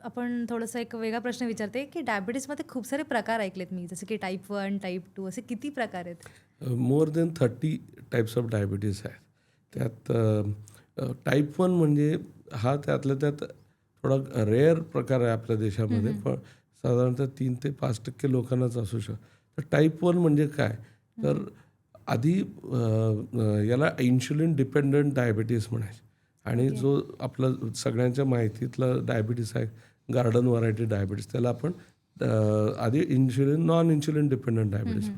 आपण थोडंसं एक वेगळा प्रश्न विचारते, की डायबिटीजमध्ये खूप सारे प्रकार ऐकलेत मी, जसं की टाइप 1, टाइप 2 असे किती प्रकार आहेत? More than 30 types of diabetes आहेत. त्यात टाइप 1 म्हणजे हा त्यातल्या त्यात थोडा रेअर प्रकार आहे आपल्या हं, देशामध्ये, हं. पण साधारणतः 3 ते 5% लोकांनाच असू शकतं. तर टाइप 1 म्हणजे काय? तर आधी याला इन्शुलिन डिपेंडंट डायबिटीज म्हणायचे आणि ओके. जो आपला सगळ्यांच्या माहितीतला डायबिटीस आहे, गार्डन व्हरायटी डायबिटीस, त्याला आपण आधी नॉन इन्शुलिन डिपेंडंट हं, डायबिटीस. हं.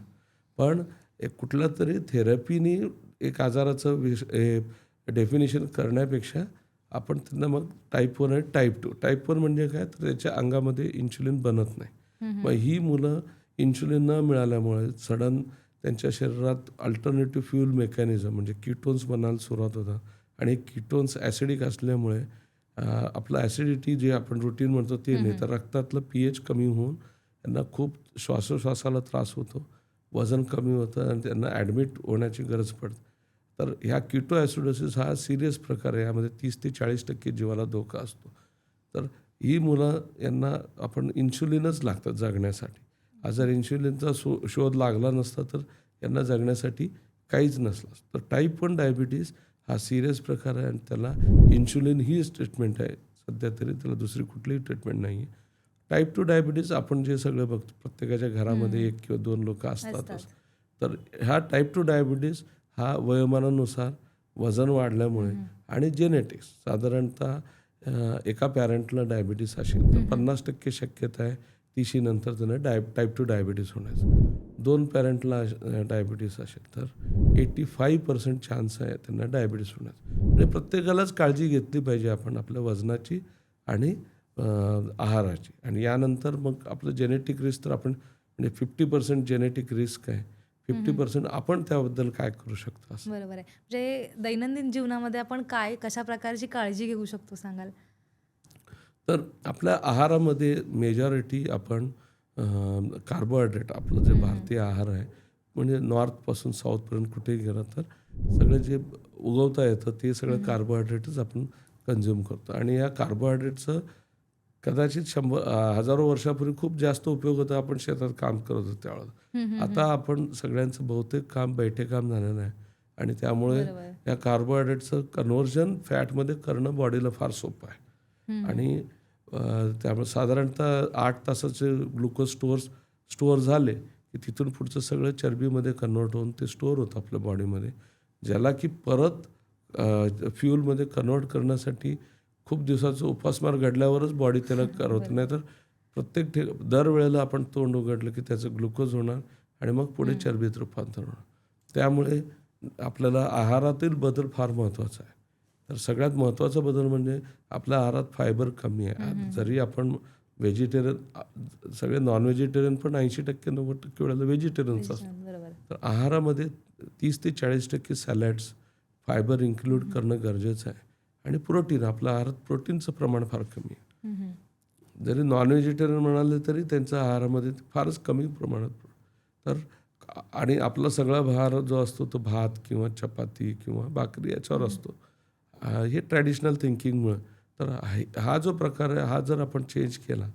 पण एक कुठल्या तरी थेरपीनी एक आजाराचं डेफिनेशन करण्यापेक्षा आपण त्यांना मग टाइप 1 आणि टाइप 2. टाइप 1 म्हणजे काय? तर त्याच्या अंगामध्ये इन्शुलिन बनत नाही. हं, मग हं. ही मुलं इन्शुलिन न मिळाल्यामुळे सडन त्यांच्या शरीरात अल्टरनेटिव्ह फ्यूल मेकॅनिझम म्हणजे कीटोन्स बनायला सुरुवात होतात आणि कीटोन्स ॲसिडिक असल्यामुळे आपलं ॲसिडिटी जे आपण रुटीन म्हणतो ते हं, नाही, हं. तर रक्तातलं पीएच कमी होऊन त्यांना खूप श्वासोश्वासाला त्रास होतो, वजन कमी होतं आणि त्यांना ॲडमिट होण्याची गरज पडते. तर ह्या कीटो ॲसिडोसिस हा सिरियस प्रकार आहे. यामध्ये 30 ते 40% जीवाला धोका असतो. तर ही मुलं यांना आपण इन्शुलिनच लागतात जगण्यासाठी. हा जर इन्शुलिनचा शोध लागला नसता तर यांना जगण्यासाठी काहीच नसलं असतं. तर टाइप 1 डायबिटीज हा सिरियस प्रकार आहे आणि त्याला इन्शुलिन हीच ट्रीटमेंट आहे. सध्या तरी त्याला दुसरी कुठलीही ट्रीटमेंट नाही आहे. टाइप 2 डायबिटीज आपण जे सगळं बघतो, प्रत्येकाच्या घरामध्ये हं. 1 किंवा 2 लोकं असतातच. असतात. तर ह्या टाइप 2 डायबिटीज हा वयोमानानुसार, वजन हं, वाढल्यामुळे हं. आणि जेनेटिक्स साधारणतः एका पॅरेंटला डायबिटीस असेल तर हं, हं. 50% शक्यता आहे 30 नंतर त्यांना टाइप 2 डायबिटीस होण्याचं. 2 पॅरेंटला डायबिटीस असेल तर 85% चान्स आहे त्यांना डायबिटीस होण्याचा. म्हणजे प्रत्येकालाच काळजी घेतली पाहिजे आपण आपल्या वजनाची आणि आहाराची. आणि यानंतर मग आपलं जेनेटिक रिस्क तर आपण म्हणजे 50% जेनेटिक रिस्क आहे. हं, हं. 50% आपण त्याबद्दल काय करू शकतो असं. बरोबर आहे. म्हणजे दैनंदिन जीवनामध्ये आपण काय, कशा प्रकारची काळजी घेऊ शकतो सांगाल? तर आपल्या आहारामध्ये मेजॉरिटी आपण कार्बोहायड्रेट आपलं जे हं, हं. भारतीय आहार आहे, म्हणजे नॉर्थपासून साऊथपर्यंत कुठेही गेलं तर सगळं जे उगवता येतं ते सगळं हं, हं. कार्बोहायड्रेटच आपण कंझ्युम करतो आणि या कार्बोहायड्रेटचं कदाचित हजारो वर्षापूर्वी खूप जास्त उपयोग होता. आपण शेतात काम करत होतो त्यावेळेला. हं, हं, हं. आता आपण सगळ्यांचं बहुतेक काम बैठे काम झालेलं आहे आणि त्यामुळे बरोबर. या कार्बोहायड्रेटचं कन्व्हर्जन फॅटमध्ये करणं बॉडीला फार सोपं आहे. हं, हं. आणि त्यामुळे साधारणतः 8 तासाचे ग्लुकोज स्टोअर झाले, की तिथून पुढचं सगळं चरबीमध्ये कन्व्हर्ट होऊन ते स्टोअर होतं आपल्या बॉडीमध्ये. ज्याला की परत फ्यूलमध्ये कन्व्हर्ट करण्यासाठी खूप दिवसाचा उपासमार घडल्यावरच बॉडी त्याला करवते. बरोबर. नाहीतर प्रत्येक दरवेळेला आपण तोंड उघडलं की त्याचं ग्लुकोज होणार आणि मग पुढे हं. चरबीत रूपांतर होणार. त्यामुळे आपल्याला आहारातील बदल फार महत्त्वाचा आहे. तर सगळ्यात महत्त्वाचा बदल म्हणजे आपल्या आहारात फायबर कमी आहे. हं, हं, हं. जरी आपण सगळे नॉन व्हेजिटेरियन पण 80% 90% वेळेला व्हेजिटेरियन्स असतात. व्हेजिटेरियन बरोबर. तर आहारामध्ये 30 ते 40% सॅलड्स, फायबर हं, इन्क्लूड हं. करणं गरजेचं आहे. आणि प्रोटीन आपल्या आहारात प्रोटीनचं प्रमाण फार कमी आहे. हं, हं. जरी नॉन व्हेजिटेरियन म्हणाले तरी त्यांच्या आहारामध्ये फारच कमी प्रमाणात तर आणि आपला सगळा आहार जो असतो तो भात किंवा चपाती किंवा भाकरी याच्यावर हं, हं. असतो. हे ट्रॅडिशनल थिंकिंगमुळं. तर हा जो प्रकार आहे हा जर आपण चेंज केला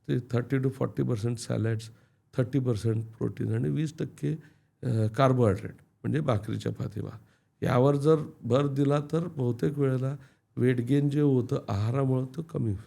तर 30% to 40% सॅलड्स, 30% प्रोटीन आणि 20% कार्बोहायड्रेट म्हणजे भाकरी, चपाती, भात. यावर जर भर दिला तर बहुतेक वेळेला वेट गेन जे होतं आहारामुळं ते कमी होतं.